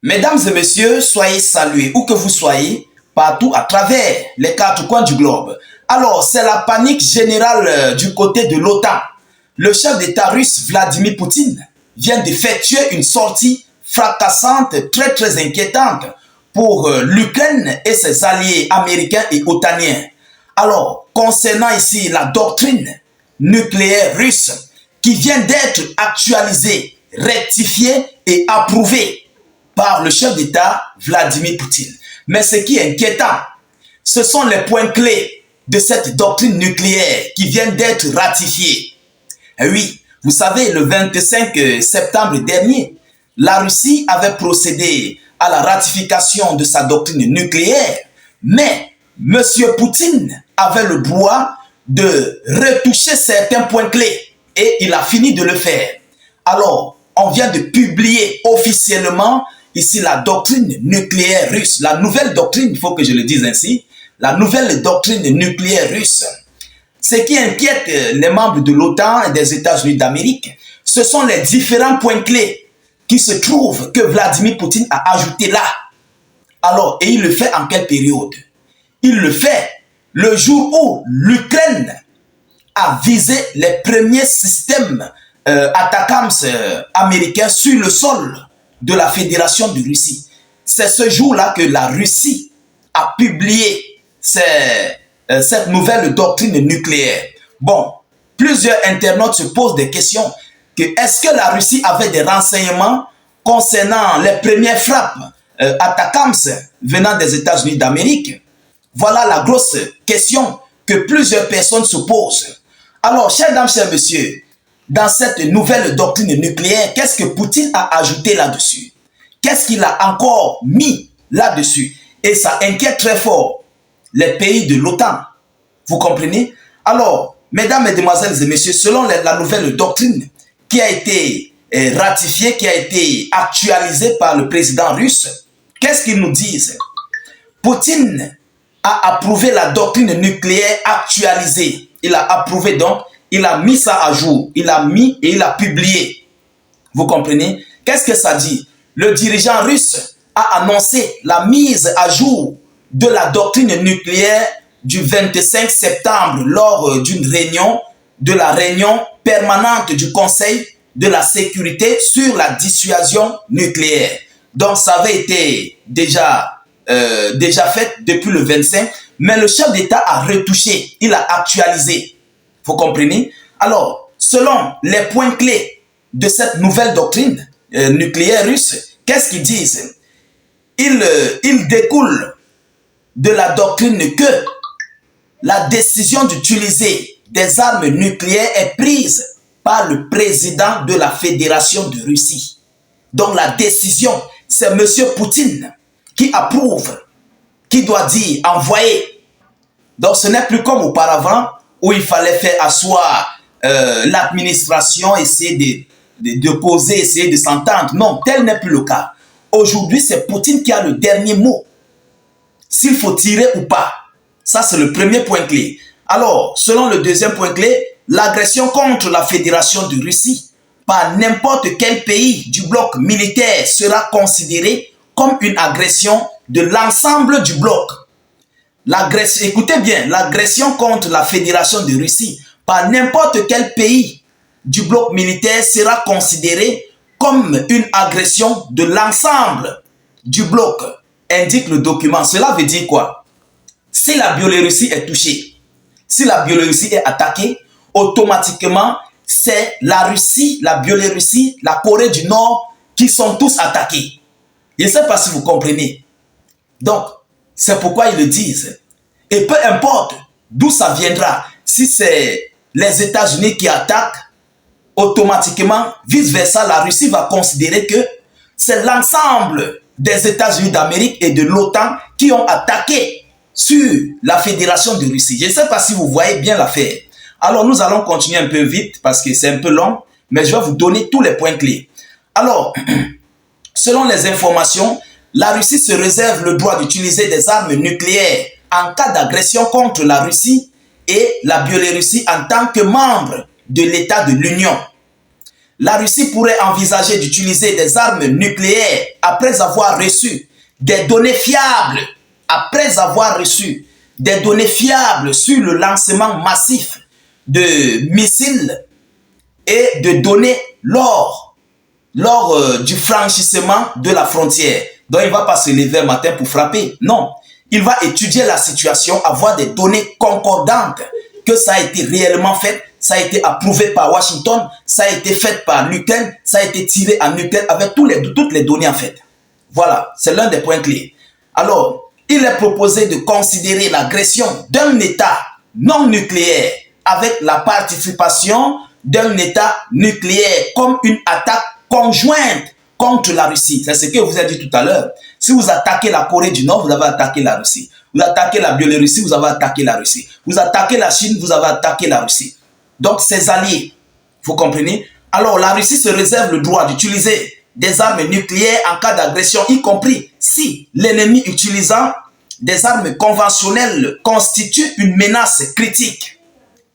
Mesdames et messieurs, soyez salués où que vous soyez, partout à travers les quatre coins du globe. Alors, c'est la panique générale du côté de l'OTAN. Le chef d'État russe Vladimir Poutine vient d'effectuer une sortie fracassante, très inquiétante pour l'Ukraine et ses alliés américains et otaniens. Alors, concernant ici la doctrine nucléaire russe qui vient d'être actualisée, rectifiée et approuvée par le chef d'État Vladimir Poutine. Mais ce qui est inquiétant, ce sont les points clés de cette doctrine nucléaire qui viennent d'être ratifiés. Et oui, vous savez, le 25 septembre dernier, la Russie avait procédé à la ratification de sa doctrine nucléaire, mais M. Poutine avait le droit de retoucher certains points clés et il a fini de le faire. Alors, on vient de publier officiellement ici la doctrine nucléaire russe, la nouvelle doctrine, il faut que je le dise ainsi, la nouvelle doctrine nucléaire russe. Ce qui inquiète les membres de l'OTAN et des États-Unis d'Amérique, ce sont les différents points clés qui se trouvent que Vladimir Poutine a ajoutés là. Alors, et il le fait en quelle période? Il le fait le jour où l'Ukraine a visé les premiers systèmes attaquants américains sur le sol de la Fédération de Russie. C'est ce jour-là que la Russie a publié cette nouvelle doctrine nucléaire. Bon, plusieurs internautes se posent des questions. Est-ce que la Russie avait des renseignements concernant les premières frappes attaquantes venant des États-Unis d'Amérique? Voilà la grosse question que plusieurs personnes se posent. Alors, chers dames, chers messieurs, dans cette nouvelle doctrine nucléaire, qu'est-ce que Poutine a ajouté là-dessus? Qu'est-ce qu'il a encore mis là-dessus? Et ça inquiète très fort les pays de l'OTAN. Vous comprenez? Alors, mesdames, mesdemoiselles et messieurs, selon la nouvelle doctrine qui a été ratifiée, qui a été actualisée par le président russe, qu'est-ce qu'ils nous disent? Poutine a approuvé la doctrine nucléaire actualisée. Il a approuvé donc, il a mis ça à jour, il a mis et il a publié. Vous comprenez? Qu'est-ce que ça dit? Le dirigeant russe a annoncé la mise à jour de la doctrine nucléaire du 25 septembre lors d'une réunion, de la réunion permanente du Conseil de la sécurité sur la dissuasion nucléaire. Donc ça avait été déjà fait depuis le 25, mais le chef d'État a retouché, il a actualisé. Vous comprenez? Alors, selon les points clés de cette nouvelle doctrine nucléaire russe, qu'est-ce qu'ils disent? Il découle de la doctrine que la décision d'utiliser des armes nucléaires est prise par le président de la Fédération de Russie. Donc la décision, c'est M. Poutine qui approuve, qui doit dire envoyer. Donc ce n'est plus comme auparavant où il fallait faire asseoir l'administration, essayer de causer, essayer de s'entendre. Non, tel n'est plus le cas. Aujourd'hui, c'est Poutine qui a le dernier mot. S'il faut tirer ou pas. Ça, c'est le premier point clé. Alors, selon le deuxième point clé, l'agression contre la Fédération de Russie par n'importe quel pays du bloc militaire sera considérée comme une agression de l'ensemble du bloc. Écoutez bien, l'agression contre la Fédération de Russie par n'importe quel pays du bloc militaire sera considérée comme une agression de l'ensemble du bloc, indique le document. Cela veut dire quoi? Si la Biélorussie est touchée, si la Biélorussie est attaquée, automatiquement, c'est la Russie, la Biélorussie, la Corée du Nord qui sont tous attaqués. Je ne sais pas si vous comprenez. Donc, c'est pourquoi ils le disent. Et peu importe d'où ça viendra, si c'est les États-Unis qui attaquent, automatiquement, vice-versa, la Russie va considérer que c'est l'ensemble des États-Unis d'Amérique et de l'OTAN qui ont attaqué sur la Fédération de Russie. Je ne sais pas si vous voyez bien l'affaire. Alors, nous allons continuer un peu vite parce que c'est un peu long, mais je vais vous donner tous les points clés. Alors, selon les informations, la Russie se réserve le droit d'utiliser des armes nucléaires en cas d'agression contre la Russie et la Biélorussie en tant que membre de l'État de l'Union. la Russie pourrait envisager d'utiliser des armes nucléaires après avoir reçu des données fiables, sur le lancement massif de missiles et de données lors du franchissement de la frontière. Donc, il ne va pas se lever un matin pour frapper. Non, il va étudier la situation, avoir des données concordantes, que ça a été réellement fait, ça a été approuvé par Washington, ça a été fait par l'Ukraine, ça a été tiré en Ukraine avec toutes les données en fait. Voilà, c'est l'un des points clés. Alors, il est proposé de considérer l'agression d'un État non nucléaire avec la participation d'un État nucléaire comme une attaque conjointe contre la Russie. C'est ce que je vous ai dit tout à l'heure. Si vous attaquez la Corée du Nord, vous avez attaqué la Russie. Vous attaquez la Biélorussie, vous avez attaqué la Russie. Vous attaquez la Chine, vous avez attaqué la Russie. Donc, ses alliés, vous comprenez? Alors, la Russie se réserve le droit d'utiliser des armes nucléaires en cas d'agression, y compris si l'ennemi utilisant des armes conventionnelles constitue une menace critique.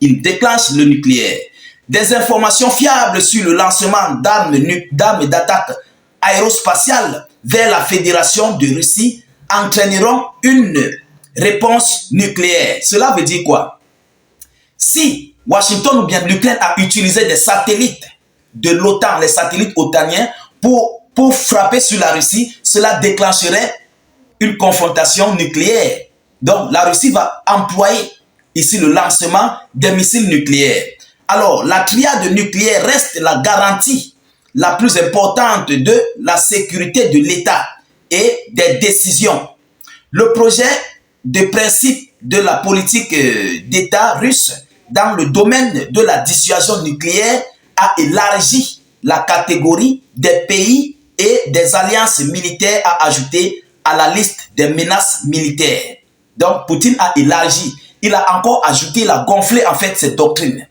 Il déclenche le nucléaire. Des informations fiables sur le lancement d'armes d'attaque aérospatiale vers la Fédération de Russie entraîneront une réponse nucléaire. Cela veut dire quoi? Si Washington ou bien l'Ukraine a utilisé des satellites de l'OTAN, les satellites otaniens, pour frapper sur la Russie, cela déclencherait une confrontation nucléaire. Donc, la Russie va employer ici le lancement des missiles nucléaires. Alors, la triade nucléaire reste la garantie la plus importante de la sécurité de l'État et des décisions. Le projet de principe de la politique d'État russe dans le domaine de la dissuasion nucléaire a élargi la catégorie des pays et des alliances militaires à ajouter à la liste des menaces militaires. Donc, Poutine a élargi, il a encore ajouté, il a gonflé en fait cette doctrine.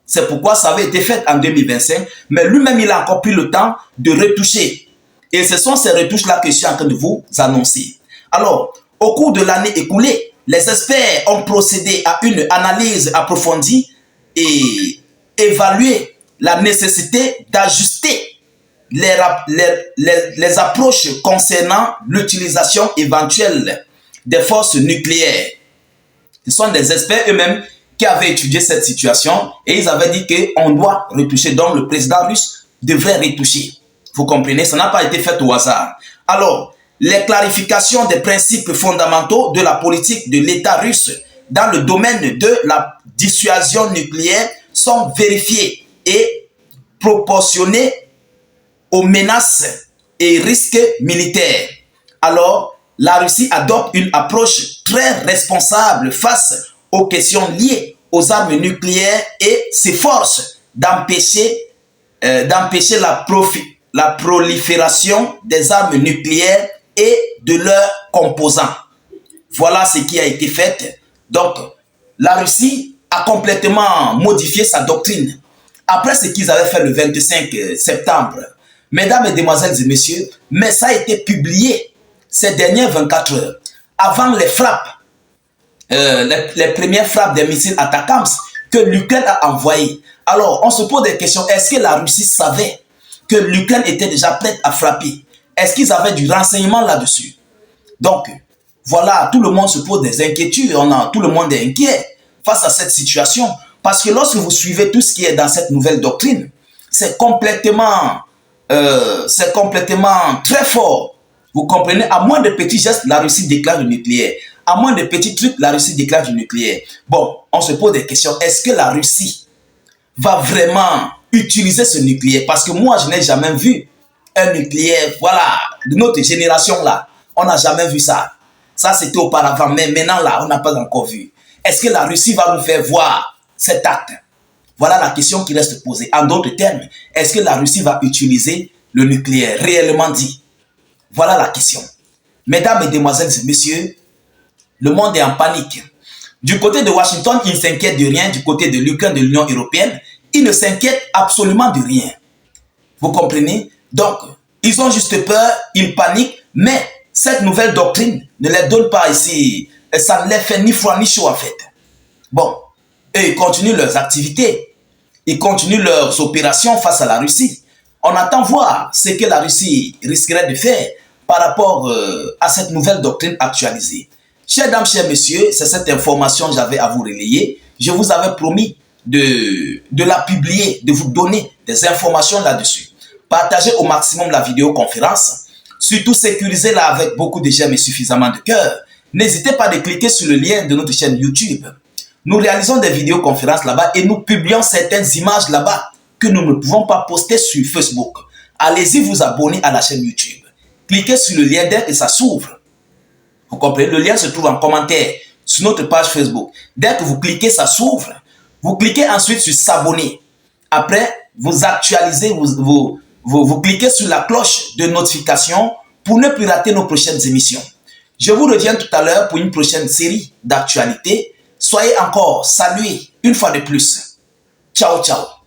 C'est pourquoi ça avait été fait en 2025, mais lui-même, il a encore pris le temps de retoucher. Et ce sont ces retouches-là que je suis en train de vous annoncer. Alors, au cours de l'année écoulée, les experts ont procédé à une analyse approfondie et évalué la nécessité d'ajuster les approches concernant l'utilisation éventuelle des forces nucléaires. Ce sont des experts eux-mêmes qui avaient étudié cette situation et ils avaient dit qu'on doit retoucher. Donc le président russe devrait retoucher. Vous comprenez, ça n'a pas été fait au hasard. Alors, les clarifications des principes fondamentaux de la politique de l'État russe dans le domaine de la dissuasion nucléaire sont vérifiées et proportionnées aux menaces et risques militaires. Alors, la Russie adopte une approche très responsable face aux questions liées aux armes nucléaires et s'efforce d'empêcher la prolifération des armes nucléaires et de leurs composants. Voilà ce qui a été fait. Donc, la Russie a complètement modifié sa doctrine. Après ce qu'ils avaient fait le 25 septembre, mesdames, mesdemoiselles et messieurs, mais ça a été publié ces dernières 24 heures, avant les frappes, les premières frappes des missiles ATACMS que l'Ukraine a envoyées. Alors, on se pose des questions. Est-ce que la Russie savait que l'Ukraine était déjà prête à frapper? Est-ce qu'ils avaient du renseignement là-dessus? Donc, voilà, tout le monde se pose des inquiétudes. Tout le monde est inquiet face à cette situation. Parce que lorsque vous suivez tout ce qui est dans cette nouvelle doctrine, c'est complètement très fort. Vous comprenez? À moins de petits gestes, la Russie déclare le nucléaire. À moins de petits trucs, la Russie déclare du nucléaire. Bon, on se pose des questions. Est-ce que la Russie va vraiment utiliser ce nucléaire? Parce que moi, je n'ai jamais vu un nucléaire, voilà, de notre génération là. On n'a jamais vu ça. Ça, c'était auparavant. Mais maintenant là, on n'a pas encore vu. Est-ce que la Russie va nous faire voir cet acte? Voilà la question qui reste posée. En d'autres termes, est-ce que la Russie va utiliser le nucléaire, réellement dit? Voilà la question. Mesdames, mesdemoiselles et messieurs, le monde est en panique. Du côté de Washington, il ne s'inquiète de rien. Du côté de l'Ukraine, de l'Union européenne, ils ne s'inquiètent absolument de rien. Vous comprenez? Donc, ils ont juste peur, ils paniquent, mais cette nouvelle doctrine ne les donne pas ici. Ça ne les fait ni froid ni chaud en fait. Bon, eux, ils continuent leurs activités. Ils continuent leurs opérations face à la Russie. On attend voir ce que la Russie risquerait de faire par rapport à cette nouvelle doctrine actualisée. Chers dames, chers messieurs, c'est cette information que j'avais à vous relayer. Je vous avais promis de la publier, de vous donner des informations là-dessus. Partagez au maximum la vidéoconférence. Surtout sécurisez-la avec beaucoup de j'aime et suffisamment de cœur. N'hésitez pas à cliquer sur le lien de notre chaîne YouTube. Nous réalisons des vidéoconférences là-bas et nous publions certaines images là-bas que nous ne pouvons pas poster sur Facebook. Allez-y vous abonner à la chaîne YouTube. Cliquez sur le lien dès que ça s'ouvre. Vous comprenez? Le lien se trouve en commentaire sur notre page Facebook. Dès que vous cliquez, ça s'ouvre. Vous cliquez ensuite sur s'abonner. Après, vous actualisez, vous cliquez sur la cloche de notification pour ne plus rater nos prochaines émissions. Je vous reviens tout à l'heure pour une prochaine série d'actualités. Soyez encore salués une fois de plus. Ciao, ciao.